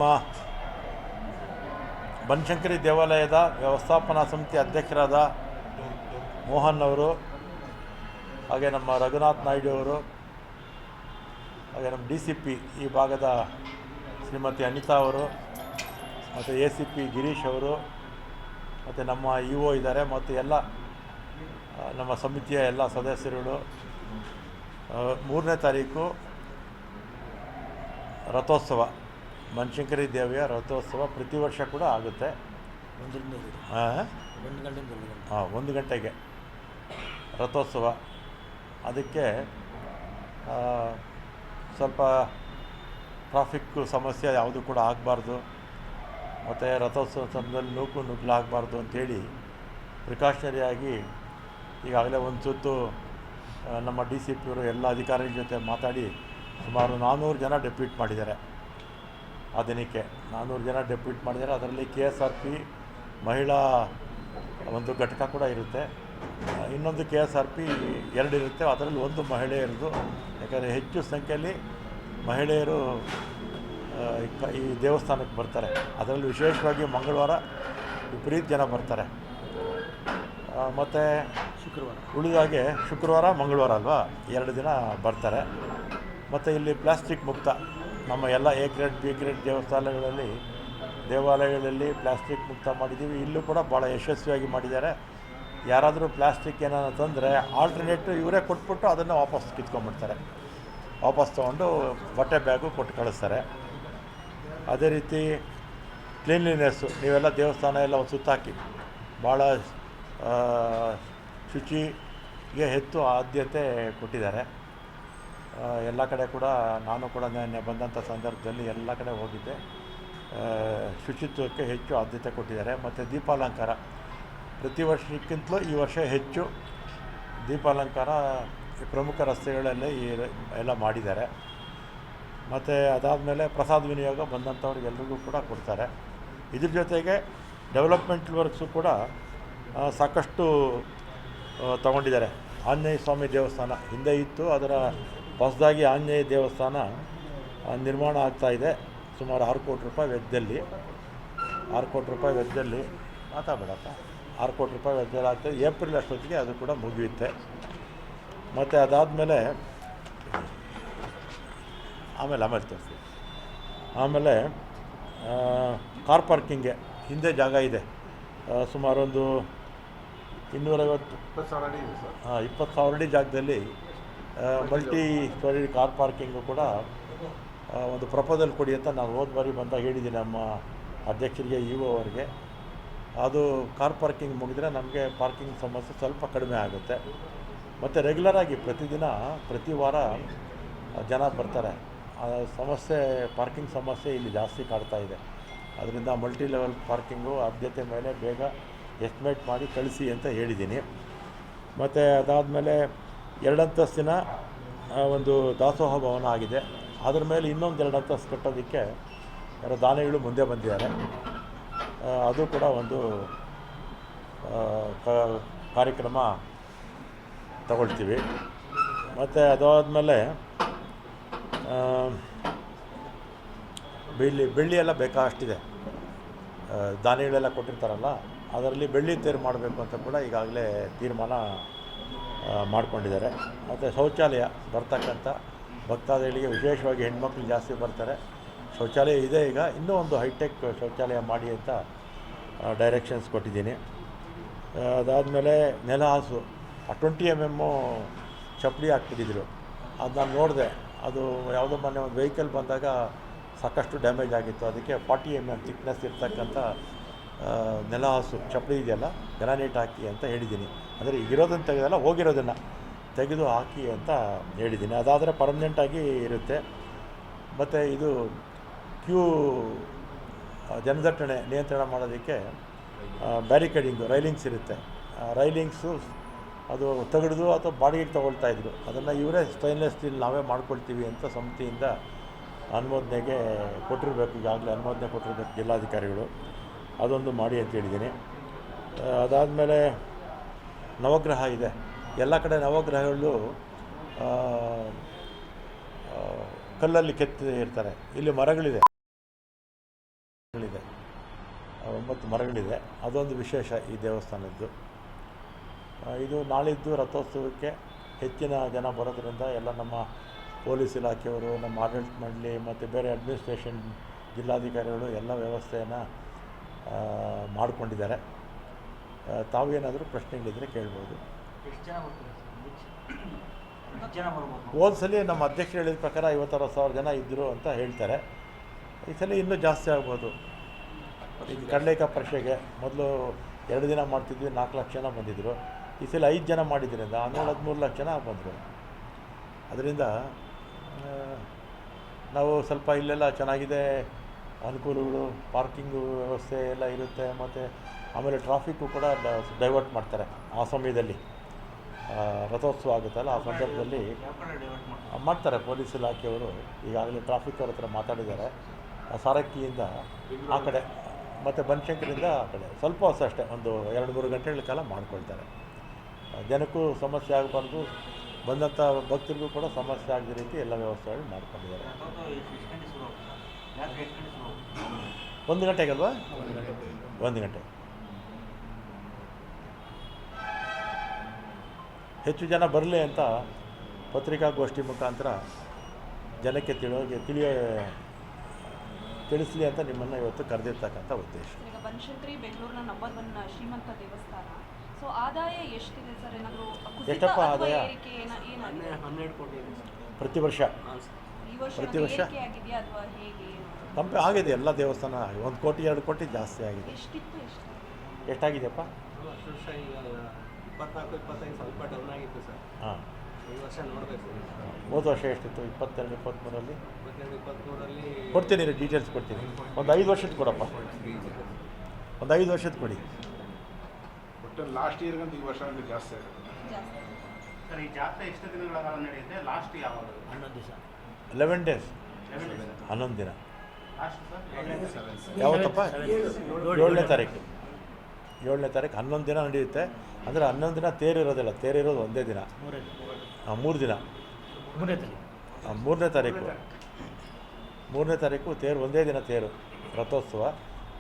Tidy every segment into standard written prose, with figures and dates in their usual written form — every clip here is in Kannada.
ನಮ್ಮ ಬನಶಂಕರಿ ದೇವಾಲಯದ ವ್ಯವಸ್ಥಾಪನಾ ಸಮಿತಿ ಅಧ್ಯಕ್ಷರಾದ ಮೋಹನ್ ಅವರು, ಹಾಗೆ ನಮ್ಮ ರಘುನಾಥ್ ನಾಯ್ಡು ಅವರು, ಹಾಗೆ ನಮ್ಮ DCP ಈ ಭಾಗದ ಶ್ರೀಮತಿ ಅನಿತಾ ಅವರು, ಮತ್ತು ACP ಗಿರೀಶ್ ಅವರು, ಮತ್ತು ನಮ್ಮ EO ಇದ್ದಾರೆ, ಮತ್ತು ಎಲ್ಲ ನಮ್ಮ ಸಮಿತಿಯ ಎಲ್ಲ ಸದಸ್ಯರುಗಳು 3ನೇ ತಾರೀಕು ರಥೋತ್ಸವ, ಬನಶಂಕರಿ ದೇವಿಯ ರಥೋತ್ಸವ ಪ್ರತಿ ವರ್ಷ ಕೂಡ ಆಗುತ್ತೆ. 1 ಗಂಟೆಗೆ ರಥೋತ್ಸವ. ಅದಕ್ಕೆ ಸ್ವಲ್ಪ ಟ್ರಾಫಿಕ್ ಸಮಸ್ಯೆ ಯಾವುದು ಕೂಡ ಆಗಬಾರ್ದು, ಮತ್ತು ರಥೋತ್ಸವ ಸಮಯದಲ್ಲಿ ನುಗ್ಗಲಾಗಬಾರ್ದು ಅಂಥೇಳಿ ಪ್ರಿಕಾಷನರಿಯಾಗಿ ಈಗಾಗಲೇ ಒಂದು ಸುತ್ತು ನಮ್ಮ DCP ಅವರು ಎಲ್ಲ ಅಧಿಕಾರಿಗಳ ಜೊತೆ ಮಾತಾಡಿ ಸುಮಾರು 400 ಜನ ಡೆಪ್ಯೂಟ್ ಮಾಡಿದ್ದಾರೆ. ಆ ದಿನಕ್ಕೆ 400 ಜನ ಡೆಪ್ಯೂಟ್ ಮಾಡಿದ್ದಾರೆ. ಅದರಲ್ಲಿ KSRP ಮಹಿಳಾ ಒಂದು ಘಟಕ ಕೂಡ ಇರುತ್ತೆ, ಇನ್ನೊಂದು KSRP 2 ಇರುತ್ತೆ. ಅದರಲ್ಲಿ ಒಂದು ಮಹಿಳೆ ಇರೋದು, ಯಾಕಂದರೆ ಹೆಚ್ಚು ಸಂಖ್ಯೆಯಲ್ಲಿ ಮಹಿಳೆಯರು ಈ ದೇವಸ್ಥಾನಕ್ಕೆ ಬರ್ತಾರೆ. ಅದರಲ್ಲಿ ವಿಶೇಷವಾಗಿ ಮಂಗಳವಾರ ವಿಪರೀತ ಜನ ಬರ್ತಾರೆ. ಮತ್ತು ಉಳಿದಾಗೆ ಶುಕ್ರವಾರ ಮಂಗಳವಾರ ಅಲ್ವಾ, 2 ದಿನ ಬರ್ತಾರೆ. ಮತ್ತು ಇಲ್ಲಿ ಪ್ಲಾಸ್ಟಿಕ್ ಮುಕ್ತ ನಮ್ಮ ಎಲ್ಲ A ಗ್ರೇಡ್ B ಗ್ರೇಡ್ ದೇವಾಲಯಗಳಲ್ಲಿ ಪ್ಲಾಸ್ಟಿಕ್ ಮುಕ್ತ ಮಾಡಿದ್ದೀವಿ. ಇಲ್ಲೂ ಕೂಡ ಭಾಳ ಯಶಸ್ವಿಯಾಗಿ ಮಾಡಿದ್ದಾರೆ. ಯಾರಾದರೂ ಪ್ಲಾಸ್ಟಿಕ್ ಏನಾದ್ರು ತಂದರೆ ಆಲ್ಟರ್ನೇಟಿವ್ ಇವರೇ ಕೊಟ್ಬಿಟ್ಟು ಅದನ್ನು ವಾಪಸ್ ಕಿತ್ಕೊಂಡ್ಬಿಡ್ತಾರೆ. ವಾಪಸ್ ತೊಗೊಂಡು ಬಟ್ಟೆ ಬ್ಯಾಗು ಕೊಟ್ಟು ಕಳಿಸ್ತಾರೆ. ಅದೇ ರೀತಿ ಕ್ಲೀನ್ಲಿನೆಸ್ಸು, ನೀವೆಲ್ಲ ದೇವಸ್ಥಾನ ಎಲ್ಲ ಒಂದು ಸುತ್ತಾಕಿ ಭಾಳ ಶುಚಿಗೆ ಹೆಚ್ಚು ಆದ್ಯತೆ ಕೊಟ್ಟಿದ್ದಾರೆ. ಎಲ್ಲ ಕಡೆ ಕೂಡ ನಾನು ಕೂಡ ನೆನ್ನೆ ಬಂದಂಥ ಸಂದರ್ಭದಲ್ಲಿ ಎಲ್ಲ ಕಡೆ ಹೋಗಿದ್ದೆ. ಶುಚಿತ್ವಕ್ಕೆ ಹೆಚ್ಚು ಆದ್ಯತೆ ಕೊಟ್ಟಿದ್ದಾರೆ. ಮತ್ತು ದೀಪಾಲಂಕಾರ ಪ್ರತಿ ವರ್ಷಕ್ಕಿಂತಲೂ ಈ ವರ್ಷ ಹೆಚ್ಚು ದೀಪಾಲಂಕಾರ ಪ್ರಮುಖ ರಸ್ತೆಗಳಲ್ಲೇ ಎಲ್ಲ ಮಾಡಿದ್ದಾರೆ. ಮತ್ತು ಅದಾದಮೇಲೆ ಪ್ರಸಾದ ವಿನಿಯೋಗ ಬಂದಂಥವ್ರಿಗೆಲ್ರಿಗೂ ಕೂಡ ಕೊಡ್ತಾರೆ. ಇದ್ರ ಜೊತೆಗೆ ಡೆವಲಪ್ಮೆಂಟ್ ವರ್ಕ್ಸು ಕೂಡ ಸಾಕಷ್ಟು ತಗೊಂಡಿದ್ದಾರೆ. ಆಂಜನೇಯ ಸ್ವಾಮಿ ದೇವಸ್ಥಾನ ಹಿಂದೆ ಇತ್ತು, ಅದರ ಹೊಸದಾಗಿ ಆಂಜನೇಯ ದೇವಸ್ಥಾನ ನಿರ್ಮಾಣ ಆಗ್ತಾಯಿದೆ. ಸುಮಾರು 6 ಕೋಟಿ ರೂಪಾಯಿ ವೆಚ್ಚದಲ್ಲಿ 6 ಕೋಟಿ ರೂಪಾಯಿ ವೆಚ್ಚದಲ್ಲಿ ಮಾತಾಡಬೇಡಪ್ಪ 6 ಕೋಟಿ ರೂಪಾಯಿ ವೆಚ್ಚದಲ್ಲಿ ಆಗ್ತದೆ. ಏಪ್ರಿಲ್ ಅಷ್ಟೊತ್ತಿಗೆ ಅದು ಕೂಡ ಮುಗಿಯುತ್ತೆ. ಮತ್ತು ಅದಾದಮೇಲೆ ಆಮೇಲೆ ತೋರಿಸ್ತೀವಿ. ಆಮೇಲೆ ಕಾರ್ ಪಾರ್ಕಿಂಗ್ಗೆ ಹಿಂದೆ ಜಾಗ ಇದೆ, ಸುಮಾರು ಒಂದು 20,000 ಅಡಿ ಜಾಗದಲ್ಲಿ ಮಲ್ಟಿ ಸ್ಟೋರಿ ಕಾರ್ ಪಾರ್ಕಿಂಗು ಕೂಡ ಒಂದು ಪ್ರಪೋಸಲ್ ಕೊಡಿ ಅಂತ ನಾವು ಹೋದ ಬಾರಿ ಬಂದಾಗ ಹೇಳಿದ್ದೀನಿ ನಮ್ಮ ಅಧ್ಯಕ್ಷರಿಗೆ EO ಅವರಿಗೆ. ಅದು ಕಾರ್ ಪಾರ್ಕಿಂಗ್ ಮುಗಿದ್ರೆ ನಮಗೆ ಪಾರ್ಕಿಂಗ್ ಸಮಸ್ಯೆ ಸ್ವಲ್ಪ ಕಡಿಮೆ ಆಗುತ್ತೆ. ಮತ್ತು ರೆಗ್ಯುಲರಾಗಿ ಪ್ರತಿ ವಾರ ಜನ ಬರ್ತಾರೆ. ಸಮಸ್ಯೆ ಪಾರ್ಕಿಂಗ್ ಸಮಸ್ಯೆ ಇಲ್ಲಿ ಜಾಸ್ತಿ ಕಾಡ್ತಾ ಇದೆ. ಅದರಿಂದ ಮಲ್ಟಿ ಲೆವೆಲ್ ಪಾರ್ಕಿಂಗು ಆದ್ಯತೆ ಮೇಲೆ ಬೇಗ ಎಸ್ಟಿಮೇಟ್ ಮಾಡಿ ಕಳಿಸಿ ಅಂತ ಹೇಳಿದ್ದೀನಿ. ಮತ್ತು ಅದಾದಮೇಲೆ 2 ಅಂತಸ್ತಿನ ಒಂದು ದಾಸೋಹ ಭವನ ಆಗಿದೆ. ಅದ್ರ ಮೇಲೆ ಇನ್ನೊಂದು 2 ಅಂತಸ್ತು ಕಟ್ಟೋದಕ್ಕೆ ಯಾರೋ ದಾನಿಗಳು ಮುಂದೆ ಬಂದಿದ್ದಾರೆ. ಅದು ಕೂಡ ಒಂದು ಕಾರ್ಯಕ್ರಮ ತಗೊಳ್ತೀವಿ. ಮತ್ತು ಅದಾದಮೇಲೆ ಬೆಳ್ಳಿ ಎಲ್ಲ ಬೇಕಾಷ್ಟಿದೆ. ದಾನಿಗಳೆಲ್ಲ ಕೊಟ್ಟಿರ್ತಾರಲ್ಲ, ಅದರಲ್ಲಿ ಬೆಳ್ಳಿ ತೇರು ಮಾಡಬೇಕು ಅಂತ ಕೂಡ ಈಗಾಗಲೇ ತೀರ್ಮಾನ ಮಾಡಿಕೊಂಡಿದ್ದಾರೆ. ಮತ್ತು ಶೌಚಾಲಯ ಬರ್ತಕ್ಕಂಥ ಭಕ್ತಾದಿಗಳಿಗೆ, ವಿಶೇಷವಾಗಿ ಹೆಣ್ಮಕ್ಳು ಜಾಸ್ತಿ ಬರ್ತಾರೆ, ಶೌಚಾಲಯ ಇದೆ. ಈಗ ಇನ್ನೂ ಒಂದು ಹೈಟೆಕ್ ಶೌಚಾಲಯ ಮಾಡಿ ಅಂತ ಡೈರೆಕ್ಷನ್ಸ್ ಕೊಟ್ಟಿದ್ದೀನಿ. ಅದಾದಮೇಲೆ ನೆಲಹಾಸು 20 mm ಚಪ್ಪಲಿ ಹಾಕ್ಬಿಟ್ಟಿದ್ರು. ಅದು ನಾನು ನೋಡಿದೆ, ಅದು ಯಾವುದೋ ಮೊನ್ನೆ ಒಂದು ವೆಹಿಕಲ್ ಬಂದಾಗ ಸಾಕಷ್ಟು ಡ್ಯಾಮೇಜ್ ಆಗಿತ್ತು. ಅದಕ್ಕೆ 40 mm ಥಿಕ್ನೆಸ್ ಇರ್ತಕ್ಕಂಥ ನೆಲಹಾಸು ಚಪ್ಪಲಿ ಇದೆಯಲ್ಲ, ಗ್ರಾನೈಟ್ ಹಾಕಿ ಅಂತ ಹೇಳಿದ್ದೀನಿ. ಅಂದರೆ ಇರೋದನ್ನು ತೆಗೆದಲ್ಲ, ಹೋಗಿರೋದನ್ನು ತೆಗೆದು ಹಾಕಿ ಅಂತ ಹೇಳಿದ್ದೀನಿ. ಅದಾದರೆ ಪರ್ಮನೆಂಟಾಗಿ ಇರುತ್ತೆ. ಮತ್ತು ಇದು ಜನದಟ್ಟಣೆ ನಿಯಂತ್ರಣ ಮಾಡೋದಕ್ಕೆ ಬ್ಯಾರಿಕೇಡಿಂಗು ರೈಲಿಂಗ್ಸ್ ಇರುತ್ತೆ. ರೈಲಿಂಗ್ಸು ಅದು ತೆಗೆದು ಅಥವಾ ಬಾಡಿಗೆಗೆ ತೊಗೊಳ್ತಾಯಿದ್ರು. ಅದನ್ನು ಇವರೇ ಸ್ಟೈನ್ಲೆಸ್ ಸ್ಟೀಲ್ ನಾವೇ ಮಾಡ್ಕೊಳ್ತೀವಿ ಅಂತ ಸಮಿತಿಯಿಂದ ಅನುಮೋದನೆಗೆ ಕೊಟ್ಟಿರಬೇಕು. ಈಗಾಗಲೇ ಅನುಮೋದನೆ ಕೊಟ್ಟಿರಬೇಕು ಜಿಲ್ಲಾಧಿಕಾರಿಗಳು. ಅದೊಂದು ಮಾಡಿ ಅಂತ ಹೇಳಿದ್ದೀನಿ. ಅದಾದಮೇಲೆ ನವಗ್ರಹ ಇದೆ. ಎಲ್ಲ ಕಡೆ ನವಗ್ರಹಗಳು ಕಲ್ಲಲ್ಲಿ ಕೆತ್ತಿ ಇರ್ತಾರೆ. ಇಲ್ಲಿ ಮರಗಳಿದೆ. ಗಳಿದೆ, 9 ಮರಗಳಿದೆ. ಅದೊಂದು ವಿಶೇಷ ಈ ದೇವಸ್ಥಾನದ್ದು. ಇದು ನಾಳಿದ್ದು ರಥೋತ್ಸವಕ್ಕೆ ಹೆಚ್ಚಿನ ಜನ ಬರೋದ್ರಿಂದ ಎಲ್ಲ ನಮ್ಮ ಪೊಲೀಸ್ ಇಲಾಖೆಯವರು, ನಮ್ಮ ಆಡಳಿತ ಮಂಡಳಿ ಮತ್ತು ಬೇರೆ ಅಡ್ಮಿನಿಸ್ಟ್ರೇಷನ್ ಜಿಲ್ಲಾಧಿಕಾರಿಗಳು ಎಲ್ಲ ವ್ಯವಸ್ಥೆಯನ್ನು ಮಾಡಿಕೊಂಡಿದ್ದಾರೆ. ತಾವೇನಾದರೂ ಪ್ರಶ್ನೆಗಳಿದ್ದರೆ ಕೇಳ್ಬೋದು. ಹೋದ ಸಲ ನಮ್ಮ ಅಧ್ಯಕ್ಷರು ಹೇಳಿದ ಪ್ರಕಾರ 50,000 ಜನ ಇದ್ದರು ಅಂತ ಹೇಳ್ತಾರೆ. ಈ ಸಲ ಇನ್ನೂ ಜಾಸ್ತಿ ಆಗ್ಬೋದು. ಈಗ ಕಡಲೆಕಾಯಿ ಪರಿಷೆಗೆ ಮೊದಲು 2 ದಿನ ಮಾಡ್ತಿದ್ವಿ, 4 ಲಕ್ಷ ಜನ ಬಂದಿದ್ದರು. ಈ ಸಲ 5 ಜನ ಮಾಡಿದ್ರಿಂದ 13 ಲಕ್ಷ ಜನ ಬಂದರು. ಅದರಿಂದ ನಾವು ಸ್ವಲ್ಪ ಇಲ್ಲೆಲ್ಲ ಚೆನ್ನಾಗಿದೆ, ಅನುಕೂಲಗಳು, ಪಾರ್ಕಿಂಗು ವ್ಯವಸ್ಥೆ ಎಲ್ಲ ಇರುತ್ತೆ. ಮತ್ತು ಆಮೇಲೆ ಟ್ರಾಫಿಕ್ಕು ಕೂಡ ಡೈವರ್ಟ್ ಮಾಡ್ತಾರೆ ಆ ಸಮಯದಲ್ಲಿ. ರಥೋತ್ಸವ ಆಗುತ್ತಲ್ಲ, ಆ ಸಂದರ್ಭದಲ್ಲಿ ಮಾಡ್ತಾರೆ ಪೊಲೀಸ್ ಇಲಾಖೆಯವರು. ಈಗಾಗಲೇ ಟ್ರಾಫಿಕ್ ಅವ್ರ ಹತ್ರ ಮಾತಾಡಿದ್ದಾರೆ. ಸಾರಕ್ಕಿಯಿಂದ ಆ ಕಡೆ ಮತ್ತು ಬನಶಂಕರಿಂದ ಆ ಕಡೆ ಸ್ವಲ್ಪ ಹೊಸ ಅಷ್ಟೇ, ಒಂದು 2-3 ಗಂಟೆಗಳ ಕಾಲ ಮಾಡ್ಕೊಳ್ತಾರೆ. ಜನಕ್ಕೂ ಸಮಸ್ಯೆ ಆಗಬಾರ್ದು, ಬಂದಂಥ ಭಕ್ತರಿಗೂ ಕೂಡ ಸಮಸ್ಯೆ ಆಗದ ರೀತಿ ಎಲ್ಲ ವ್ಯವಸ್ಥೆಗಳು ಮಾಡ್ಕೊಂಡಿದ್ದಾರೆ. 1 ಗಂಟೆಗಲ್ವಾ? 1 ಗಂಟೆ. ಹೆಚ್ಚು ಜನ ಬರಲಿ ಅಂತ ಪತ್ರಿಕಾಗೋಷ್ಠಿ ಮುಖಾಂತರ ಜನಕ್ಕೆ ತಿಳಿಸಲಿ ಅಂತ ನಿಮ್ಮನ್ನು ಇವತ್ತು ಕರೆದಿರ್ತಕ್ಕಂಥ ಉದ್ದೇಶ. ಈಗ ಬನಶಂಕರಿ ಬೆಂಗಳೂರಿನ ನಂಬರ್ 1 ಶ್ರೀಮಂತ ದೇವಸ್ಥಾನ. ಸೊ ಆದಾಯ ಎಷ್ಟಿದೆ ಸರ್? ಏನಾದರೂ ಎಷ್ಟಪ್ಪ ಆದಾಯ? 12 ಕೋಟಿ ಇದೆ ಪ್ರತಿ ವರ್ಷ. ಈ ವರ್ಷ ಪ್ರತಿ ವರ್ಷ ಆಗಿದೆಯಾ ಅಥವಾ ಹೇಗೆ? ಕಂಪೆ ಆಗಿದೆ, ಎಲ್ಲ ದೇವಸ್ಥಾನ 1 ಕೋಟಿ 2 ಕೋಟಿ ಜಾಸ್ತಿ ಆಗಿದೆ. ಎಷ್ಟಾಗಿದೆಯಪ್ಪ? ವರ್ಷ ಈಗ 24-25 ಸ್ವಲ್ಪ ಡೌನ್ ಆಗಿತ್ತು ಸರ್. ಹಾಂ, ಈ ವರ್ಷ ನೋಡಬೇಕು. ಹೋದ ವರ್ಷ ಎಷ್ಟಿತ್ತು? 22-23ರಲ್ಲಿ 23ರಲ್ಲಿ ಕೊಡ್ತೀನಿ, ಡೀಟೇಲ್ಸ್ ಕೊಡ್ತೀನಿ. ಒಂದು 5 ವರ್ಷದ ಕೊಡಪ್ಪ, ಒಂದು 5 ವರ್ಷದ ಕೊಡಿ. ಒಟ್ಟು ಲಾಸ್ಟ್ ಇಯರ್ಗಂತ ಈ ವರ್ಷ ಜಾಸ್ತಿ ಆಗಿದೆ ಸರ್. ಈ ಜಾತ್ರೆ ಎಷ್ಟು ದಿನಗಳ ಕಾಲ ನಡೆಯುತ್ತೆ? ಲಾಸ್ಟ್ ಯಾವಾಗ? 11 days. 11 days, 11 ದಿನ. ಯಾವತ್ತಪ್ಪ? 7ನೇ ತಾರೀಕು. 7ನೇ ತಾರೀಕು 11 ದಿನ ನಡೆಯುತ್ತೆ. ಅಂದರೆ 11 ದಿನ ತೇರಿರೋದಿಲ್ಲ, ತೇರಿರೋದು ಒಂದೇ ದಿನ. 3 ದಿನ. 3ನೇ ತಾರೀಕು 3ನೇ ತಾರೀಕು ತೇರು, ಒಂದೇ ದಿನ ತೇರು ರಥೋತ್ಸವ.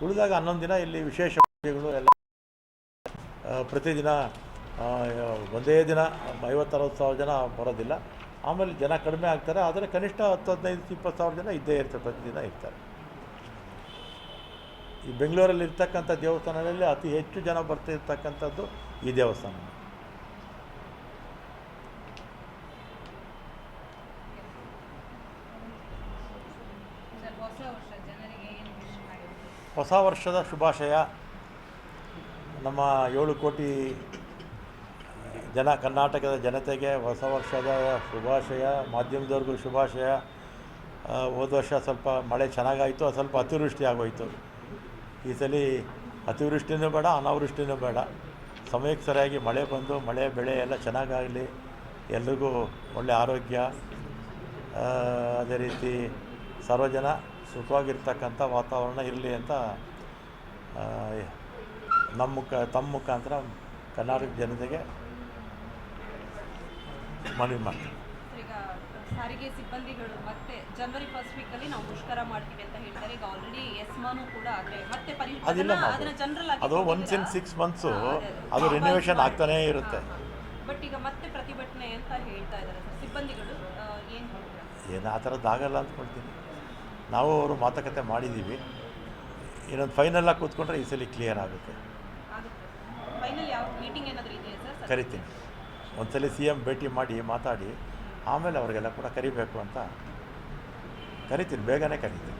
ಉಳಿದಾಗ 11 ದಿನ ಇಲ್ಲಿ ವಿಶೇಷ ಪೂಜೆಗಳು ಎಲ್ಲ. ಪ್ರತಿದಿನ ಒಂದೇ ದಿನ 50,000-60,000 ಜನ ಬರೋದಿಲ್ಲ. ಆಮೇಲೆ ಜನ ಕಡಿಮೆ ಆಗ್ತಾರೆ, ಆದರೆ ಕನಿಷ್ಠ 10-15-20,000 ಜನ ಇದ್ದೇ ಇರ್ತಾರೆ, ಪ್ರತಿದಿನ ಇರ್ತಾರೆ. ಈ ಬೆಂಗಳೂರಲ್ಲಿ ಇರ್ತಕ್ಕಂಥ ದೇವಸ್ಥಾನಗಳಲ್ಲಿ ಅತಿ ಹೆಚ್ಚು ಜನ ಬರ್ತಿರ್ತಕ್ಕಂಥದ್ದು ಈ ದೇವಸ್ಥಾನ. ಹೊಸ ವರ್ಷದ ಶುಭಾಶಯ. ನಮ್ಮ 7 ಕೋಟಿ ಜನ, ಕರ್ನಾಟಕದ ಜನತೆಗೆ ಹೊಸ ವರ್ಷದ ಶುಭಾಶಯ. ಮಾಧ್ಯಮದವ್ರಿಗೂ ಶುಭಾಶಯ. ಹೋದ ವರ್ಷ ಸ್ವಲ್ಪ ಮಳೆ ಚೆನ್ನಾಗಾಯಿತು, ಅದು ಸ್ವಲ್ಪ ಅತಿವೃಷ್ಟಿ ಆಗೋಯಿತು. ಈ ಸಲ ಅತಿವೃಷ್ಟಿನೂ ಬೇಡ, ಅನಾವೃಷ್ಟಿನೂ ಬೇಡ, ಸಮಯಕ್ಕೆ ಸರಿಯಾಗಿ ಮಳೆ ಬಂದು ಮಳೆ ಬೆಳೆ ಎಲ್ಲ ಚೆನ್ನಾಗಾಗಲಿ. ಎಲ್ರಿಗೂ ಒಳ್ಳೆ ಆರೋಗ್ಯ, ಅದೇ ರೀತಿ ಸರ್ವಜನ ಸುಖವಾಗಿರ್ತಕ್ಕಂಥ ವಾತಾವರಣ ಇರಲಿ ಅಂತ ತಮ್ಮ ಮುಖಾಂತರ ಕರ್ನಾಟಕ ಜನತೆಗೆ ಮನವಿ ಮಾಡ್ತೀವಿ. ಈಗ ಸಾರಿಗೆ ಸಿಬ್ಬಂದಿಗಳು ಮತ್ತೆ ಜನವರಿ ಫಸ್ಟ್ ವೀಕಲ್ಲಿ ನಾವು ಮುಷ್ಕರ ಮಾಡ್ತೀವಿ ಅಂತ ಹೇಳ್ತಾರೆ. ಈಗ ಆಲ್ರೆಡಿ ಎಸ್ಮಾನು ಕೂಡ ಆದರೆ ಮತ್ತೆ ಅದನ್ನ ಜನರಲ್ ಆಗಿ ಅದು ಒನ್ಸ್ ಇನ್ 6 months ಅದು ರಿನ್ಯೂವೇಷನ್ ಆಗ್ತಾನೇ ಇರುತ್ತೆ. ಬಟ್ ಈಗ ಮತ್ತೆ ಪ್ರತಿಭಟನೆ ಅಂತ ಹೇಳ್ತಾ ಇದ್ದಾರೆ ಸರ್ ಸಿಬ್ಬಂದಿಗಳು. ಏನು ಆ ಥರದ್ದಾಗಲ್ಲ ಅಂದ್ಕೊಳ್ತೀನಿ. ನಾವು ಅವರು ಮಾತುಕತೆ ಮಾಡಿದ್ದೀವಿ. ಇನ್ನೊಂದು ಫೈನಲಾಗಿ ಕೂತ್ಕೊಂಡ್ರೆ ಈ ಸಲ ಕ್ಲಿಯರ್ ಆಗುತ್ತೆ. ಫೈನಲ್ ಯಾವ ಮೀಟಿಂಗ್ ಏನಾದರೂ ಇದೆಯಾ ಸರ್? ಕರಿತೀನಿ. ಒಂದ್ಸಲ CM ಭೇಟಿ ಮಾಡಿ ಮಾತಾಡಿ ಆಮೇಲೆ ಅವರಿಗೆಲ್ಲ ಕೂಡ ಕರಿಬೇಕು ಅಂತ ಕರಿತೀನಿ, ಬೇಗನೆ ಕರಿತೀನಿ.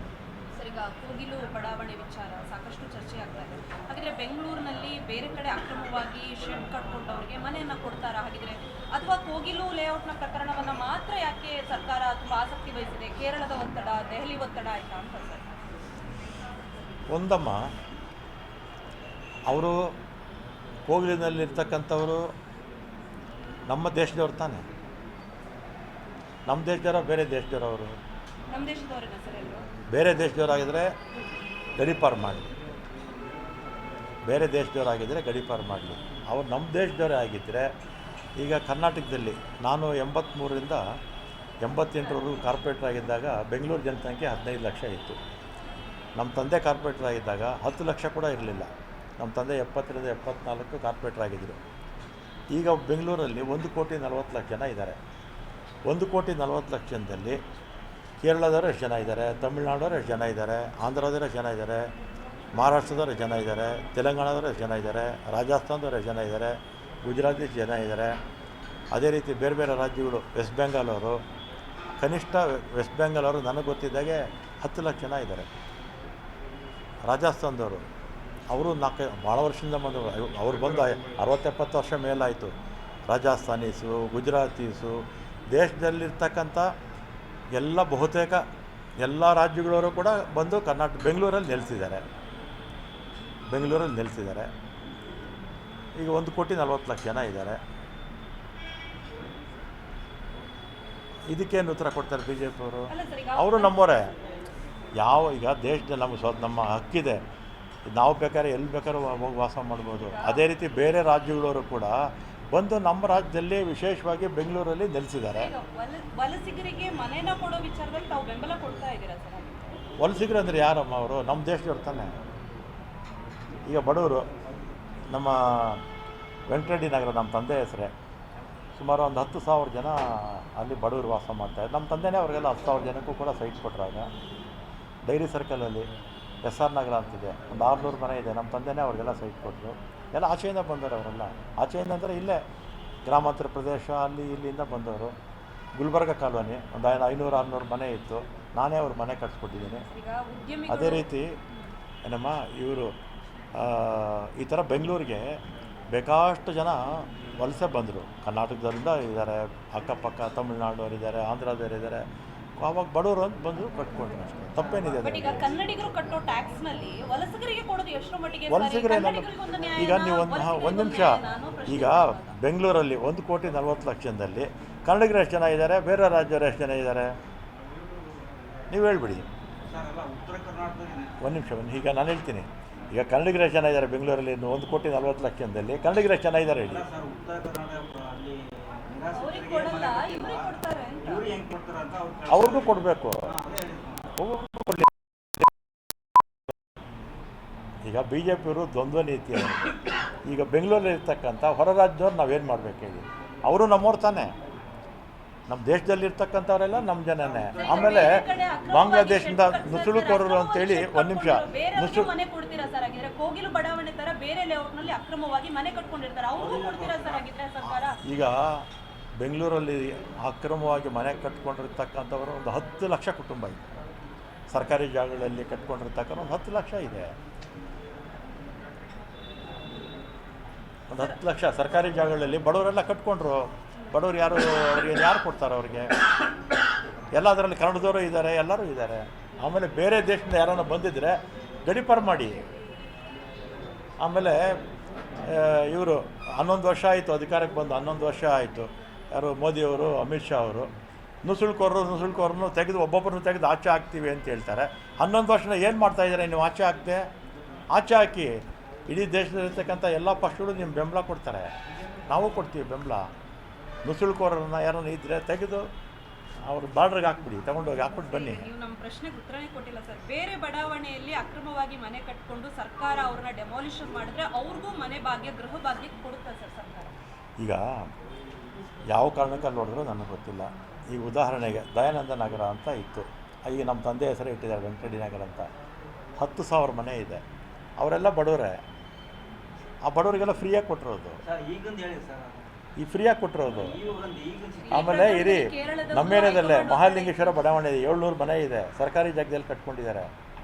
ಸರ್, ಈಗ ಕೋಗಿಲು ಬಡಾವಣೆ ವಿಚಾರ ಸಾಕಷ್ಟು ಚರ್ಚೆ ಆಗ್ತಾ ಇದೆ. ಹಾಗಿದ್ರೆ ಬೆಂಗಳೂರಿನಲ್ಲಿ ಬೇರೆ ಕಡೆ ಅಕ್ರಮವಾಗಿ ಶೆಡ್ ಕಟ್ಕೊಂಡವರಿಗೆ ಮನೆಯನ್ನು ಕೊಡ್ತಾರಾ ಹಾಗಿದ್ರೆ, ಅಥವಾ ಕೋಗಿಲು ಲೇಔಟ್ನ ಪ್ರಕರಣವನ್ನು ಮಾತ್ರ ಯಾಕೆ ಸರ್ಕಾರ ತುಂಬ ಆಸಕ್ತಿ ವಹಿಸಿದೆ? ಕೇರಳದ ಒತ್ತಡ, ದೆಹಲಿ ಒತ್ತಡ ಆಯ್ತಾ ಅಂತ ಸರ್? ಒಂದಮ್ಮ, ಅವರು ಕೋಗಿಲಿನಲ್ಲಿರ್ತಕ್ಕಂಥವರು ನಮ್ಮ ದೇಶದವ್ರು ತಾನೆ. ನಮ್ಮ ದೇಶದವರ ಬೇರೆ ದೇಶದವರು? ನಮ್ಮ ದೇಶದವರೇನಾ ಸರ್ ಎಲ್ಲರೂ? ಬೇರೆ ದೇಶದವರಾಗಿದ್ದರೆ ಗಡೀಪಾರು ಮಾಡಲಿ, ಬೇರೆ ದೇಶದವರಾಗಿದ್ದರೆ ಗಡೀಪಾರು ಮಾಡಲಿ. ಅವ್ರು ನಮ್ಮ ದೇಶದವರೇ ಆಗಿದ್ದರೆ, ಈಗ ಕರ್ನಾಟಕದಲ್ಲಿ ನಾನು 83ರಿಂದ 88ರವರೆಗೂ ಕಾರ್ಪೊರೇಟರ್ ಆಗಿದ್ದಾಗ ಬೆಂಗಳೂರು ಜನಸಂಖ್ಯೆ 15 ಲಕ್ಷ ಇತ್ತು. ನಮ್ಮ ತಂದೆ ಕಾರ್ಪೊರೇಟರ್ ಆಗಿದ್ದಾಗ 10 ಲಕ್ಷ ಕೂಡ ಇರಲಿಲ್ಲ. ನಮ್ಮ ತಂದೆ 70ರಿಂದ 74 ಕಾರ್ಪೊರೇಟರ್ ಆಗಿದ್ದರು. ಈಗ ಬೆಂಗಳೂರಲ್ಲಿ 1,40,00,000 ಜನ ಇದ್ದಾರೆ. 1,40,00,000 ಜನದಲ್ಲಿ ಕೇರಳದವರು ಎಷ್ಟು ಜನ ಇದ್ದಾರೆ, ತಮಿಳ್ನಾಡವರು ಎಷ್ಟು ಜನ ಇದ್ದಾರೆ, ಆಂಧ್ರದವರು ಎಷ್ಟು ಜನ ಇದ್ದಾರೆ, ಮಹಾರಾಷ್ಟ್ರದವರು ಎಷ್ಟು ಜನ ಇದ್ದಾರೆ, ತೆಲಂಗಾಣದವರು ಎಷ್ಟು ಜನ ಇದ್ದಾರೆ, ರಾಜಸ್ಥಾನದವರು ಎಷ್ಟು ಜನ ಇದ್ದಾರೆ, ಗುಜರಾತ್ ಎಷ್ಟು ಜನ ಇದ್ದಾರೆ. ಅದೇ ರೀತಿ ಬೇರೆ ಬೇರೆ ರಾಜ್ಯಗಳು, ವೆಸ್ಟ್ ಬೆಂಗಾಲ್ ಅವರು, ಕನಿಷ್ಠ ವೆಸ್ಟ್ ಬೆಂಗಾಲ್ ಅವರು ನನಗೆ ಗೊತ್ತಿದ್ದಾಗೆ 10 ಲಕ್ಷ ಜನ ಇದ್ದಾರೆ. ರಾಜಸ್ಥಾನದವರು ಅವರು ಭಾಳ ವರ್ಷದಿಂದ ಬಂದವರು, ಅವ್ರು ಬಂದು 60-70 ವರ್ಷ ಮೇಲಾಯಿತು. ರಾಜಸ್ಥಾನೀಸು, ಗುಜರಾತೀಸು, ದೇಶದಲ್ಲಿರ್ತಕ್ಕಂಥ ಬಹುತೇಕ ಎಲ್ಲ ರಾಜ್ಯಗಳವರು ಕೂಡ ಬಂದು ಬೆಂಗಳೂರಲ್ಲಿ ನೆಲೆಸಿದ್ದಾರೆ. ಈಗ 1,40,00,000 ಜನ ಇದ್ದಾರೆ. ಇದಕ್ಕೇನು ಉತ್ತರ ಕೊಡ್ತಾರೆ ಬಿ ಜೆ ಪಿಯವರು? ಅವರು ನಮ್ಮವರೇ. ಈಗ ದೇಶದಲ್ಲಿ ನಮ್ಮ ಹಕ್ಕಿದೆ, ನಾವು ಬೇಕಾದ್ರೆ ಎಲ್ಲಿ ಬೇಕಾದ್ರೂ ಹೋಗಿ ವಾಸ ಮಾಡ್ಬೋದು. ಅದೇ ರೀತಿ ಬೇರೆ ರಾಜ್ಯಗಳವರು ಕೂಡ ಬಂದು ನಮ್ಮ ರಾಜ್ಯದಲ್ಲಿ ವಿಶೇಷವಾಗಿ ಬೆಂಗಳೂರಲ್ಲಿ ನೆಲೆಸಿದ್ದಾರೆ. ವಲಸಿಗರಿಗೆ ಮನೆನ ಕೊಡೋ ವಿಚಾರದಲ್ಲಿ ತಾವು ಬೆಂಬಲ ಕೊಡ್ತಾ ಇದ್ದೀರಾ ಸರ್? ವಲಸಿಗರು ಅಂದರೆ ಯಾರಮ್ಮ ಅವರು? ನಮ್ಮ ದೇಶದವ್ರು ತಾನೆ. ಈಗ ಬಡವರು ನಮ್ಮ ವೆಂಕಟರೆಡ್ಡಿ ನಗರ, ನಮ್ಮ ತಂದೆ ಹೆಸರೇ, ಸುಮಾರು ಒಂದು 10,000 ಜನ ಅಲ್ಲಿ ಬಡವರು ವಾಸ ಮಾಡ್ತಾರೆ. ನಮ್ಮ ತಂದೆನೇ ಅವ್ರಿಗೆಲ್ಲ 10,000 ಜನಕ್ಕೂ ಕೂಡ ಸೈಟ್ ಕೊಟ್ಟರಾಗ. ಡೈರಿ ಸರ್ಕಲಲ್ಲಿ SR ನಗರ ಅಂತಿದೆ, ಒಂದು 600 ಮನೆ ಇದೆ. ನಮ್ಮ ತಂದೆನೇ ಅವ್ರಿಗೆಲ್ಲ ಸೈಟ್ ಕೊಟ್ಟರು. ಎಲ್ಲ ಆಚೆಯಿಂದ ಬಂದವರು ಅವರೆಲ್ಲ. ಆಚೆಯಿಂದ ಅಂದರೆ ಇಲ್ಲೇ ಗ್ರಾಮಾಂತರ ಪ್ರದೇಶ ಅಲ್ಲಿ ಇಲ್ಲಿಂದ ಬಂದವರು. ಗುಲ್ಬರ್ಗ ಕಾಲೋನಿ ಒಂದು 500-600 ಮನೆ ಇತ್ತು, ನಾನೇ ಅವ್ರ ಮನೆ ಕಟ್ಸ್ಕೊಟ್ಟಿದ್ದೀನಿ. ಅದೇ ರೀತಿ ಏನಮ್ಮ ಇವರು ಈ ಥರ ಬೆಂಗಳೂರಿಗೆ ಬೇಕಾಷ್ಟು ಜನ ವಲಸೆ ಬಂದರು. ಕರ್ನಾಟಕದಿಂದ ಇದ್ದಾರೆ, ಅಕ್ಕಪಕ್ಕ ತಮಿಳ್ನಾಡವ್ರು ಆಂಧ್ರದವರಿದ್ದಾರೆ. ಆವಾಗ ಬಡವರು ಅಂತ ಬಂದರು, ಕಟ್ಕೊಂಡ್ರು ಅಷ್ಟೇ. ತಪ್ಪೇನಿದೆ ಬಟ್ ಈಗ ಕನ್ನಡಿಗರು ಕಟ್ಟೋ ಟ್ಯಾಕ್ಸ್ ನಲ್ಲಿ ವಲಸಿಗರಿಗೆ ಕೊಡೋದು ಎಷ್ಟರ ಮಟ್ಟಿಗೆ? ವಲಸಿಗರೇ ಈಗ ನೀವು ಒಂದು ನಿಮಿಷ, ಈಗ ಬೆಂಗಳೂರಲ್ಲಿ 1,40,00,000 ಜನದಲ್ಲಿ ಕನ್ನಡಿಗರು ಎಷ್ಟು ಜನ ಇದ್ದಾರೆ, ಬೇರೆ ರಾಜ್ಯವರು ಎಷ್ಟು ಜನ ಇದ್ದಾರೆ ನೀವು ಹೇಳ್ಬಿಡಿ. ಒಂದು ನಿಮಿಷ, ಈಗ ನಾನು ಹೇಳ್ತೀನಿ. ಈಗ ಕನ್ನಡಿಗರು ಎಷ್ಟು ಜನ ಇದ್ದಾರೆ ಬೆಂಗಳೂರಲ್ಲಿ? 1,40,00,000 ಜನದಲ್ಲಿ ಕನ್ನಡಿಗರು ಎಷ್ಟು ಜನ ಇದ್ದಾರೆ ಹೇಳಿ? ಅವ್ರಿಗೂ ಕೊಡಬೇಕು. ಈಗ ಬಿ ಜೆ ಪಿಯವರು ದ್ವಂದ್ವ ನೀತಿ. ಈಗ ಬೆಂಗಳೂರಲ್ಲಿ ಇರ್ತಕ್ಕಂಥ ಹೊರ ರಾಜ್ಯದವ್ರು ನಾವೇನು ಮಾಡಬೇಕು ಹೇಳಿ? ಅವರು ನಮ್ಮವ್ರು ತಾನೆ. ನಮ್ಮ ದೇಶದಲ್ಲಿರ್ತಕ್ಕಂಥವರೆಲ್ಲ ನಮ್ಮ ಜನನೇ. ಆಮೇಲೆ ಬಾಂಗ್ಲಾದೇಶದಿಂದ ನುಸುಳುಕೋರರು ಅಂತೇಳಿ, ಒಂದು ನಿಮಿಷ, ಮನೆ ಕೊಡ್ತೀರಾ ಸರ್? ಹಾಗಿದ್ರೆ ಕೋಗಿಲು ಬಡಾವಣೆ ತರ ಬೇರೆ ಲೇಔಟ್ನಲ್ಲಿ ಅಕ್ರಮವಾಗಿ ಮನೆ ಕಟ್ಕೊಂಡಿರ್ತಾರೆ, ಅವ್ರಿಗೂ ಕೊಡ್ತೀರಾ ಸರ್ ಹಾಗಿದ್ರೆ ಸರ್ಕಾರ? ಈಗ ಬೆಂಗಳೂರಲ್ಲಿ ಅಕ್ರಮವಾಗಿ ಮನೆ ಕಟ್ಕೊಂಡಿರ್ತಕ್ಕಂಥವರು ಒಂದು 10 ಲಕ್ಷ ಕುಟುಂಬ ಇದೆ. ಸರ್ಕಾರಿ ಜಾಗಗಳಲ್ಲಿ ಕಟ್ಕೊಂಡಿರ್ತಕ್ಕಂಥ ಒಂದು 10 ಲಕ್ಷ ಇದೆ. ಒಂದು 10 ಲಕ್ಷ ಸರ್ಕಾರಿ ಜಾಗಗಳಲ್ಲಿ ಬಡವರೆಲ್ಲ ಕಟ್ಕೊಂಡ್ರು. ಬಡವರು ಯಾರು? ಅವ್ರಿಗೆ ಯಾರು ಕೊಡ್ತಾರೆ? ಅವ್ರಿಗೆ ಎಲ್ಲ ಅದರಲ್ಲಿ ಕನ್ನಡದವರು ಇದ್ದಾರೆ, ಎಲ್ಲರೂ ಇದ್ದಾರೆ. ಆಮೇಲೆ ಬೇರೆ ದೇಶದಿಂದ ಯಾರನ್ನ ಬಂದಿದ್ದರೆ ಗಡೀಪಾರು ಮಾಡಿ. ಆಮೇಲೆ ಇವರು 11 ವರ್ಷ ಆಯಿತು ಅಧಿಕಾರಕ್ಕೆ ಬಂದು, 11 ವರ್ಷ ಆಯಿತು. ಯಾರು? ಮೋದಿಯವರು, ಅಮಿತ್ ಶಾ ಅವರು. ನುಸುಳ್ಕೋರನ್ನು ತೆಗೆದು ಒಬ್ಬೊಬ್ಬರನ್ನು ತೆಗೆದು ಆಚೆ ಹಾಕ್ತೀವಿ ಅಂತ ಹೇಳ್ತಾರೆ. 11 ವರ್ಷನ ಏನು ಮಾಡ್ತಾಯಿದ್ದಾರೆ ನೀವು? ಆಚೆ ಹಾಕಿ ಇಡೀ ದೇಶದಲ್ಲಿರ್ತಕ್ಕಂಥ ಎಲ್ಲ ಪಕ್ಷಗಳು ನಿಮ್ಮ ಬೆಂಬಲ ಕೊಡ್ತಾರೆ, ನಾವು ಕೊಡ್ತೀವಿ ಬೆಂಬಲ. ನುಸುಳ್ಕೋರನ್ನ ಯಾರನ್ನ ಇದ್ದರೆ ತೆಗೆದು ಅವರು ಬಾರ್ಡ್ರಿಗೆ ಹಾಕ್ಬಿಡಿ, ತಗೊಂಡೋಗಿ ಹಾಕ್ಬಿಟ್ಟು ಬನ್ನಿ. ನೀವು ನಮ್ಮ ಪ್ರಶ್ನೆಗೆ ಉತ್ತರನೇ ಕೊಟ್ಟಿಲ್ಲ ಸರ್. ಬೇರೆ ಬಡಾವಣೆಯಲ್ಲಿ ಅಕ್ರಮವಾಗಿ ಮನೆ ಕಟ್ಕೊಂಡು ಸರ್ಕಾರ ಅವ್ರನ್ನ ಡೆಮಾಲಿಷನ್ ಮಾಡಿದ್ರೆ ಅವ್ರಿಗೂ ಮನೆ ಭಾಗ್ಯ, ಗೃಹ ಭಾಗ್ಯ ಕೊಡುತ್ತೆ ಸರ್ ಸರ್ಕಾರ? ಈಗ ಯಾವ ಕಾರಣಕ್ಕೆ ಅಲ್ಲಿ ನೋಡಿದ್ರು ನನಗೆ ಗೊತ್ತಿಲ್ಲ. ಈಗ ಉದಾಹರಣೆಗೆ ದಯಾನಂದ ನಗರ ಅಂತ ಇತ್ತು, ಈಗ ನಮ್ಮ ತಂದೆ ಹೆಸರೇ ಇಟ್ಟಿದ್ದಾರೆ ವೆಂಕಟರೆಡ್ಡಿ ನಗರ ಅಂತ. 10,000 ಮನೆ ಇದೆ. ಅವರೆಲ್ಲ ಬಡವರೇ. ಆ ಬಡವರಿಗೆಲ್ಲ ಫ್ರೀಯಾಗಿ ಕೊಟ್ಟಿರೋದು, ಈ ಫ್ರೀಯಾಗಿ ಕೊಟ್ಟಿರೋದು. ಆಮೇಲೆ ಇರಿ, ನಮ್ಮ ಏರಿಯಾದಲ್ಲೇ ಮಹಾಲಿಂಗೇಶ್ವರ ಬಡಾವಣೆ ಇದೆ, 700 ಮನೆ ಇದೆ, ಸರ್ಕಾರಿ ಜಾಗದಲ್ಲಿ ಕಟ್ಕೊಂಡಿದ್ದಾರೆ.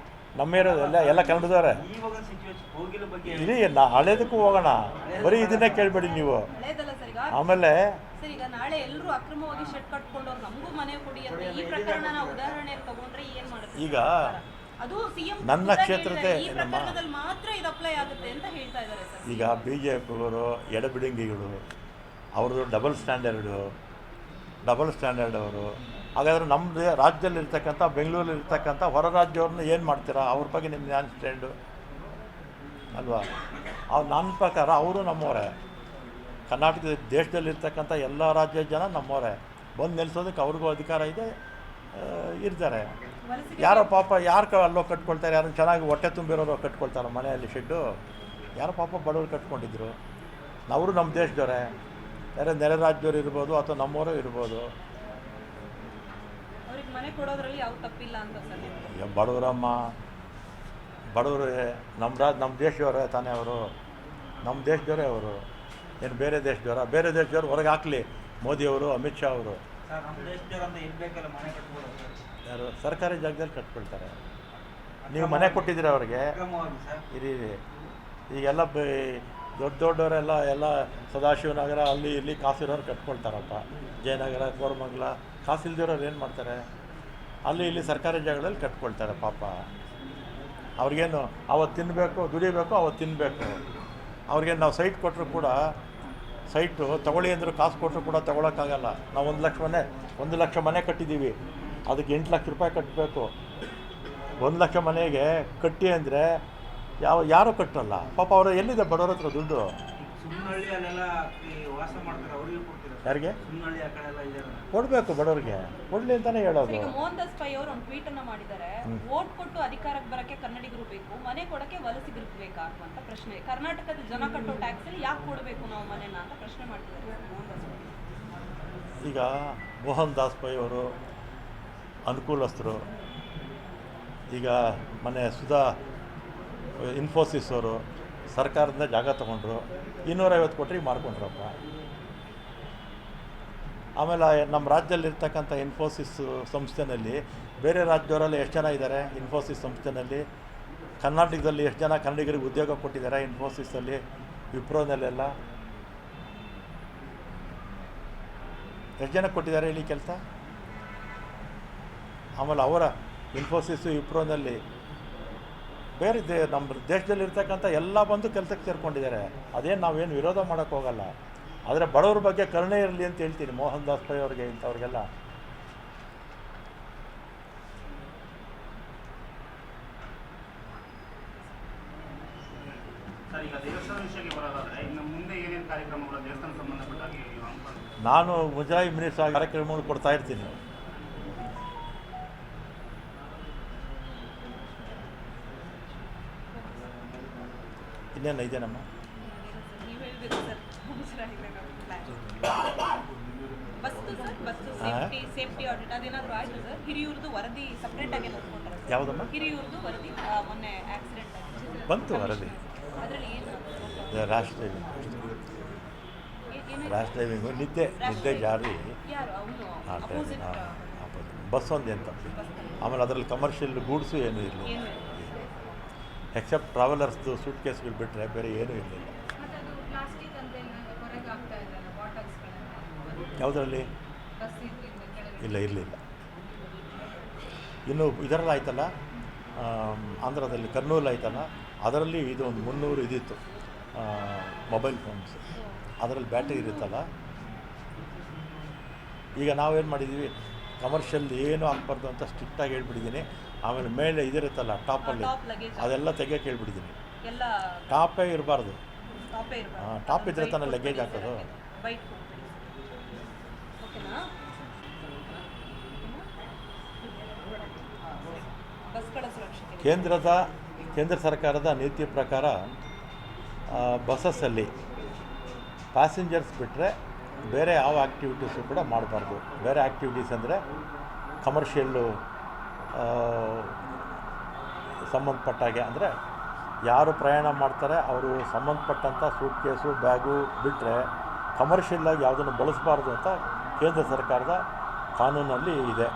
ನಮ್ಮ ಏರಿಯಾದಲ್ಲ ಎಲ್ಲ ಕನ್ನಡದವರೇ. ಇರಿ, ಹಳೇದಕ್ಕೂ ಹೋಗೋಣ, ಬರೀ ಇದನ್ನೇ ಕೇಳಬೇಡಿ ನೀವು. ಆಮೇಲೆ ಈಗ ನಾಳೆ ಎಲ್ಲರೂ ಅಕ್ರಮವಾಗಿ ಶೆಡ್ ಕಟ್ಕೊಂಡವ್ರು ನಮಗೂ ಮನೆ ಕೊಡಿ ಅಂತ ಈ ಪ್ರಕರಣನ ಉದಾಹರಣೆ ತಗೊಂಡ್ರೆ ಏನು ಮಾಡುತ್ತೆ? ಈಗ ಅದು ಸಿಎಂ ನನ್ನ ಕ್ಷೇತ್ರತೆ ಈ ಪ್ರಕರಣದಲ್ಲಿ ಮಾತ್ರ ಇದು ಅಪ್ಲೈ ಆಗುತ್ತೆ ಅಂತ ಹೇಳ್ತಾ ಇದ್ದಾರೆ ಸರ್. ಈಗ ಬಿ ಜೆ ಪಿಯವರು ಎಡಬಿಡಂಗಿಗಳು, ಅವ್ರದ್ದು ಡಬಲ್ ಸ್ಟ್ಯಾಂಡರ್ಡ್ ಅವರು. ಹಾಗಾದರೆ ನಮ್ಮ ರಾಜ್ಯದಲ್ಲಿರ್ತಕ್ಕಂಥ, ಬೆಂಗಳೂರಲ್ಲಿರ್ತಕ್ಕಂಥ ಹೊರ ರಾಜ್ಯವ್ರನ್ನ ಏನು ಮಾಡ್ತೀರಾ? ಅವ್ರ ಬಗ್ಗೆ ನಿಮ್ಮ ನ್ಯಾನ್ ಸ್ಟ್ಯಾಂಡು ಅಲ್ವಾ? ನನ್ನ ಪ್ರಕಾರ ಅವರು ನಮ್ಮವರೇ. ಕರ್ನಾಟಕದ ದೇಶದಲ್ಲಿರ್ತಕ್ಕಂಥ ಎಲ್ಲ ರಾಜ್ಯದ ಜನ ನಮ್ಮವರೇ. ಬಂದು ನೆಲೆಸೋದಕ್ಕೆ ಅವ್ರಿಗೂ ಅಧಿಕಾರ ಇದೆ, ಇರ್ತಾರೆ. ಯಾರೋ ಪಾಪ ಯಾರು ಅಲ್ಲೋ ಕಟ್ಕೊಳ್ತಾರೆ, ಯಾರು ಚೆನ್ನಾಗಿ ಹೊಟ್ಟೆ ತುಂಬಿರೋರು ಕಟ್ಕೊಳ್ತಾರೆ ಮನೆಯಲ್ಲಿ ಶೆಡ್ಡು. ಯಾರೋ ಪಾಪ ಬಡವರು ಕಟ್ಕೊಂಡಿದ್ರು. ಅವರು ನಮ್ಮ ದೇಶದವರೇ, ಯಾರೋ ನೆರೆ ರಾಜ್ಯದವ್ರು ಇರ್ಬೋದು ಅಥವಾ ನಮ್ಮವರೇ ಇರ್ಬೋದು. ಅವ್ರಿಗೆ ಮನೆ ಕೊಡೋದ್ರಲ್ಲಿ ಯಾವ ತಪ್ಪಿಲ್ಲ ಅಂತ ಸರ್ ನಿಮ್ಗೆ? ಈಗ ಬಡವರಮ್ಮ, ಬಡವರು ನಮ್ಮ ದೇಶದವರೇ ತಾನೇ ಅವರು, ನಮ್ಮ ದೇಶದವರೇ ಅವರು. ಏನು ಬೇರೆ ದೇಶದವ್ರು ಹೊರಗೆ ಹಾಕಲಿ ಮೋದಿಯವರು, ಅಮಿತ್ ಶಾ ಅವರು. ನಮ್ಮ ದೇಶದವರಂತ ಇರಬೇಕಲ್ಲ, ಮನೆ ಕಟ್ಬೋದು. ಯಾರು ಸರ್ಕಾರಿ ಜಾಗದಲ್ಲಿ ಕಟ್ಕೊಳ್ತಾರೆ. ನೀವು ಮನೆ ಕೊಟ್ಟಿದ್ದೀರ ಅವ್ರಿಗೆ ಕ್ರಮವಾಗಿ ಸರ್. ಇರಿ ಈಗೆಲ್ಲ ದೊಡ್ಡವರೆಲ್ಲ ಸದಾಶಿವನಗರ ಅಲ್ಲಿ ಇಲ್ಲಿ ಕಾಸಿರೋರು ಕಟ್ಕೊಳ್ತಾರಪ್ಪ. ಜಯನಗರ, ಕೋರಮಂಗಲ, ಕಾಸಿಲ್ದಿರೋರು ಏನು ಮಾಡ್ತಾರೆ? ಅಲ್ಲಿ ಇಲ್ಲಿ ಸರ್ಕಾರಿ ಜಾಗದಲ್ಲಿ ಕಟ್ಕೊಳ್ತಾರೆ ಪಾಪ. ಅವ್ರಿಗೇನು ಅವತ್ತು ತಿನ್ನಬೇಕು, ದುಡಿಬೇಕು, ಅವತ್ತು ತಿನ್ನಬೇಕು. ಅವ್ರಿಗೇನು ನಾವು ಸೈಟ್ ಕೊಟ್ಟರು ಕೂಡ, ಸೈಟು ತೊಗೊಳ್ಳಿ ಅಂದರೂ ಕಾಸು ಕೊಟ್ಟರು ಕೂಡ ತೊಗೊಳಕ್ಕಾಗಲ್ಲ. ನಾವು 1 ಲಕ್ಷ ಮನೆ ಕಟ್ಟಿದ್ದೀವಿ, ಅದಕ್ಕೆ 8 ಲಕ್ಷ ರೂಪಾಯಿ ಕಟ್ಟಬೇಕು. 1 ಲಕ್ಷ ಮನೆಗೆ ಕಟ್ಟಿ ಅಂದರೆ ಯಾರೂ ಕಟ್ಟಲ್ಲ ಪಾಪ. ಅವರು ಎಲ್ಲಿದೆ ಬಡವ್ರ ಹತ್ರ ದುಡ್ಡು? ಸುಮ್ಮನಹಳ್ಳಿ ಅಲ್ಲೆಲ್ಲ ವಾಸ ಮಾಡ್ತಾರೆ, ಅವ್ರಿಗೆ ಕೊಡ್ತೀರಾ? ಯಾರಿಗೆ ಸುಮ್ಮನಹಳ್ಳಿ ಆ ಕಡೆ ಎಲ್ಲ ಇದೆ. ಕೊಡಬೇಕು, ಬಡವ್ರಿಗೆ ಕೊಡಲಿ ಅಂತಲೇ ಹೇಳೋದು. ಈಗ ಮೋಹನ್ ದಾಸ್ ಪೈ ಅವರು ಒಂದು ಟ್ವೀಟ್ ಅನ್ನ ಮಾಡಿದ್ದಾರೆ. ವೋಟ್ ಕೊಟ್ಟು ಅಧಿಕಾರಕ್ಕೆ ಬರಕ್ಕೆ ಕನ್ನಡಿಗರು ಬೇಕು, ಮನೆ ಕೊಡಕ್ಕೆ ವಲಸಿಗರು ಬೇಕಾ ಅಂತ ಪ್ರಶ್ನೆ. ಕರ್ನಾಟಕದ ಜನ ಕಟ್ಟೋ ಟ್ಯಾಕ್ಸ್ ಅಲ್ಲಿ ಯಾಕೆ ಕೊಡಬೇಕು ನಾವು ಮನೆನ ಅಂತ ಪ್ರಶ್ನೆ ಮಾಡ್ತಿದ್ದಾರೆ ಮೋಹನ್ ದಾಸ್ ಪೈ. ಈಗ ಮೋಹನ್ ದಾಸ್ ಪೈ ಅವರು ಅನುಕೂಲಸ್ಥರು. ಈಗ ಮೊನ್ನೆ ಸುಧಾ ಇನ್ಫೋಸಿಸ್ ಅವರು ಸರ್ಕಾರದಿಂದ ಜಾಗ ತೊಗೊಂಡ್ರು, 250 ಕೋಟಿ ಮಾರ್ಕೊಂಡ್ರಪ್ಪ. ಆಮೇಲೆ ನಮ್ಮ ರಾಜ್ಯದಲ್ಲಿರ್ತಕ್ಕಂಥ ಇನ್ಫೋಸಿಸ್ ಸಂಸ್ಥೆಯಲ್ಲಿ ಬೇರೆ ರಾಜ್ಯದವರಲ್ಲಿ ಎಷ್ಟು ಜನ ಇದ್ದಾರೆ? ಇನ್ಫೋಸಿಸ್ ಸಂಸ್ಥೆಯಲ್ಲಿ ಕರ್ನಾಟಕದಲ್ಲಿ ಎಷ್ಟು ಜನ ಕನ್ನಡಿಗರಿಗೆ ಉದ್ಯೋಗ ಕೊಟ್ಟಿದ್ದಾರೆ? ಇನ್ಫೋಸಿಸಲ್ಲಿ, ವಿಪ್ರೋನಲ್ಲೆಲ್ಲ ಎಷ್ಟು ಜನ ಕೊಟ್ಟಿದ್ದಾರೆ ಇಲ್ಲಿ ಕೆಲಸ? ಆಮೇಲೆ ಅವರ ಇನ್ಫೋಸಿಸು, ವಿಪ್ರೋನಲ್ಲಿ ಬೇರೆ ನಮ್ಮ ದೇಶದಲ್ಲಿರ್ತಕ್ಕಂಥ ಎಲ್ಲ ಬಂದು ಕೆಲಸಕ್ಕೆ ಸೇರ್ಕೊಂಡಿದ್ದಾರೆ. ಅದೇನು ನಾವೇನು ವಿರೋಧ ಮಾಡೋಕ್ಕೆ ಹೋಗಲ್ಲ. ಆದರೆ ಬಡವ್ರ ಬಗ್ಗೆ ಕರುಣೆ ಇರಲಿ ಅಂತ ಹೇಳ್ತೀನಿ ಮೋಹನ್ ದಾಸ್ ಪೈ ಅವ್ರಿಗೆ, ಇಂಥವ್ರಿಗೆಲ್ಲ. ಸರ್, ಈಗ ದೇವಸ್ಥಾನ ವಿಷಯಕ್ಕೆ ಬರೋದಾದ್ರೆ ಇನ್ನು ಮುಂದೆ ಏನೇನು ಕಾರ್ಯಕ್ರಮಗಳು ದೇವಸ್ಥಾನ ಸಂಬಂಧಪಟ್ಟಾಗಿ ಹಮ್ಮಿಕೊಂಡು? ನಾನು ಮುಜರಾಯಿ ಮಿನಿಸ್ಟರ್ ಕಾರ್ಯಕ್ರಮಗಳು ಕೊಡ್ತಾ ಇರ್ತೀನಿ. ಇನ್ನೇನು ಇದೆನಮ್ಮ? ನೀವು ಹೇಳ್ಬೇಕು ಸರ್. ಬಸ್ತು ಸೇಫ್ಟಿ ಆಡಿಟ್ ಅದೇನಾದರೂ ಆಯಿತು ಸರ್? ಹಿರಿಯೂರ್ದು ವರದಿ ಸಪ್ರೇಟ್ ಆಗಿ ನೋಡ್ಕೊಂಡ್ರೆ ಯಾವುದಮ್ಮ? ಹಿರಿಯೂರ್ದು ವರದಿ ಮೊನ್ನೆ ಆಕ್ಸಿಡೆಂಟ್ ಆಗಿದೆ, ಬಂತು ವರದಿ. ಅದರಲ್ಲಿ ಏನು ರ್ಯಾಶ್ ಡ್ರೈವಿಂಗು ನಿದ್ದೆ ಜಾರಿ. ಯಾರು ಅವನು ಹಾಂ, ಅಪೋಸಿಟ್ ಬಸ್ ಒಂದು ಅಂತ. ಆಮೇಲೆ ಅದರಲ್ಲಿ ಕಮರ್ಷಿಯಲ್ ಗೂಡ್ಸು ಏನೂ ಇರಲಿಲ್ಲ, ಏನು ಎಕ್ಸೆಪ್ಟ್ ಟ್ರಾವೆಲರ್ಸ್ದು ಸೂಟ್ ಕೇಸ್ಗಳು ಬಿಟ್ಟರೆ ಬೇರೆ ಏನೂ ಇರಲಿಲ್ಲ. ಯಾವುದರಲ್ಲಿ? ಇಲ್ಲ, ಇರಲಿಲ್ಲ. ಇನ್ನು ಇದರಲ್ಲಿ ಆಯ್ತಲ್ಲ, ಆಂಧ್ರದಲ್ಲಿ ಕರ್ನೂಲ್ ಆಯ್ತಲ್ಲ, ಅದರಲ್ಲಿ ಇದು ಒಂದು 300 ಇದಿತ್ತು ಮೊಬೈಲ್ ಫೋನ್ಸ್. ಅದರಲ್ಲಿ ಬ್ಯಾಟ್ರಿ ಇರುತ್ತಲ್ಲ. ಈಗ ನಾವೇನು ಮಾಡಿದ್ದೀವಿ, ಕಮರ್ಷಿಯಲ್ ಏನೂ ಹಾಕ್ಬಾರ್ದು ಅಂತ ಸ್ಟ್ರಿಕ್ಟಾಗಿ ಹೇಳ್ಬಿಟ್ಟಿದ್ದೀನಿ. ಆಮೇಲೆ ಮೇಲೆ ಇದಿರುತ್ತಲ್ಲ ಟಾಪಲ್ಲಿ, ಅದೆಲ್ಲ ತೆಗಿಯೋಕೆ ಹೇಳ್ಬಿಟ್ಟಿದ್ದೀನಿ. ಎಲ್ಲ ಟಾಪೇ ಇರಬಾರ್ದು. ಟಾಪೇ ಇರಬಾರ್ದು. ಟಾಪ್ ಇದ್ರೆ ತಾನೇ ಲಗೇಜ್ ಹಾಕೋದು. ಬೈಕ್ ಓಕೆನಾ? ಬಸ್ಗಳ ಸುರಕ್ಷತೆ ಕೇಂದ್ರ ಸರ್ಕಾರದ ನೀತಿ ಪ್ರಕಾರ ಬಸ್ಸಲ್ಲಿ ಪ್ಯಾಸೆಂಜರ್ಸ್ ಬಿಟ್ಟರೆ ಬೇರೆ ಯಾವ ಆ್ಯಕ್ಟಿವಿಟೀಸು ಕೂಡ ಮಾಡಬಾರ್ದು. ಬೇರೆ ಆ್ಯಕ್ಟಿವಿಟೀಸ್ ಅಂದರೆ ಕಮರ್ಷಿಯಲ್ಲು ಸಂಬಂಧಪಟ್ಟಾಗೆ, ಅಂದರೆ ಯಾರು ಪ್ರಯಾಣ ಮಾಡ್ತಾರೆ ಅವರು ಸಂಬಂಧಪಟ್ಟಂಥ ಸೂಟ್ ಕೇಸು, ಬ್ಯಾಗು ಬಿಟ್ಟರೆ ಕಮರ್ಷಿಯಲ್ಲಾಗಿ ಯಾವುದನ್ನು ಬಳಸಬಾರ್ದು ಅಂತ ಕೇಂದ್ರ ಸರ್ಕಾರದ ಕಾನೂನಲ್ಲಿ ಇದೆ.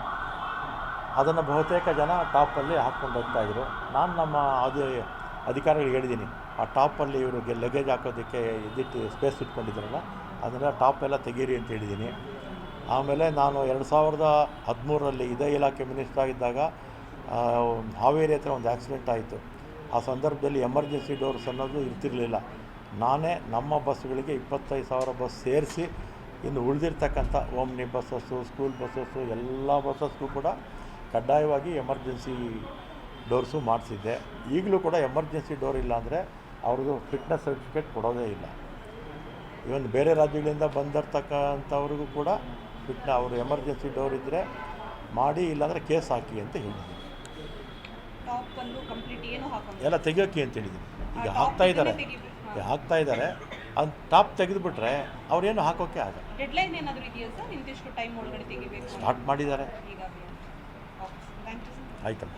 ಅದನ್ನು ಬಹುತೇಕ ಜನ ಟಾಪಲ್ಲಿ ಹಾಕ್ಕೊಂಡು ಹೋಗ್ತಾಯಿದ್ರು. ನಾನು ನಮ್ಮ ಅಧಿಕಾರಿಗಳಿಗೆ ಹೇಳಿದ್ದೀನಿ, ಆ ಟಾಪಲ್ಲಿ ಇವ್ರಿಗೆ ಲಗೇಜ್ ಹಾಕೋದಕ್ಕೆ ಇದ್ದಿಟ್ಟು ಸ್ಪೇಸ್ ಇಟ್ಕೊಂಡಿದ್ರಲ್ಲ, ಅದನ್ನು ಟಾಪೆಲ್ಲ ತೆಗೀರಿ ಅಂತ ಹೇಳಿದ್ದೀನಿ. ಆಮೇಲೆ ನಾನು 2013ರಲ್ಲಿ ಇದೇ ಇಲಾಖೆ ಮಿನಿಸ್ಟರ್ ಆಗಿದ್ದಾಗ ಹಾವೇರಿ ಹತ್ರ ಒಂದು ಆಕ್ಸಿಡೆಂಟ್ ಆಯಿತು. ಆ ಸಂದರ್ಭದಲ್ಲಿ ಎಮರ್ಜೆನ್ಸಿ ಡೋರ್ಸ್ ಅನ್ನೋದು ಇರ್ತಿರಲಿಲ್ಲ. ನಾನೇ ನಮ್ಮ ಬಸ್ಗಳಿಗೆ 25,000 ಬಸ್ ಸೇರಿಸಿ ಇನ್ನು ಉಳಿದಿರ್ತಕ್ಕಂಥ ಓಮ್ನಿ ಬಸ್ಸಸ್ಸು, ಸ್ಕೂಲ್ ಬಸ್ಸಸ್ಸು ಎಲ್ಲ ಬಸ್ಸಸ್ಗೂ ಕೂಡ ಕಡ್ಡಾಯವಾಗಿ ಎಮರ್ಜೆನ್ಸಿ ಡೋರ್ಸು ಮಾಡಿಸಿದ್ದೆ. ಈಗಲೂ ಕೂಡ ಎಮರ್ಜೆನ್ಸಿ ಡೋರ್ ಇಲ್ಲ ಅಂದರೆ ಅವ್ರಿಗೂ ಫಿಟ್ನೆಸ್ ಸರ್ಟಿಫಿಕೇಟ್ ಕೊಡೋದೇ ಇಲ್ಲ. ಇವನ್ ಬೇರೆ ರಾಜ್ಯಗಳಿಂದ ಬಂದಿರ್ತಕ್ಕಂಥವ್ರಿಗೂ ಕೂಡ ಅವರು ಎಮರ್ಜೆನ್ಸಿ ಡೋರ್ ಇದ್ದರೆ ಮಾಡಿ, ಇಲ್ಲಾಂದರೆ ಕೇಸ್ ಹಾಕಿ ಅಂತ ಹೇಳಿದ್ದೀನಿ. ಬಂದು ಕಂಪ್ಲೀಟ್ ಏನು ಹಾಕೊಂಡು ಎಲ್ಲ ತೆಗಿಯೋಕ್ಕೆ ಅಂತ ಹೇಳಿದ್ದೀನಿ. ಈಗ top ಹಾಕ್ತಾ ಇದ್ದಾರೆ, ಇದನ್ನೇ ತೆಗಿಬೇಕು. ಈಗ ಹಾಕ್ತಾ ಇದ್ದಾರೆ. ಅದು ಟಾಪ್ ತೆಗೆದುಬಿಟ್ರೆ ಅವ್ರೇನು ಹಾಕೋಕ್ಕೆ ಆಗಲ್ಲ. ಡೆಡ್ಲೈನ್ ಏನಾದರೂ ಇದೆಯಾ ಸರ್? ಇಂತಿಷ್ಟು ಟೈಮ್ ಒಳಗಡೆ ತೆಗಿಬೇಕು ಸ್ಟಾರ್ಟ್ ಮಾಡಿದ್ದಾರೆ. ಈಗಾಗಲೇ. Okay, thank you sir. ಆಯ್ತಮ್ಮ.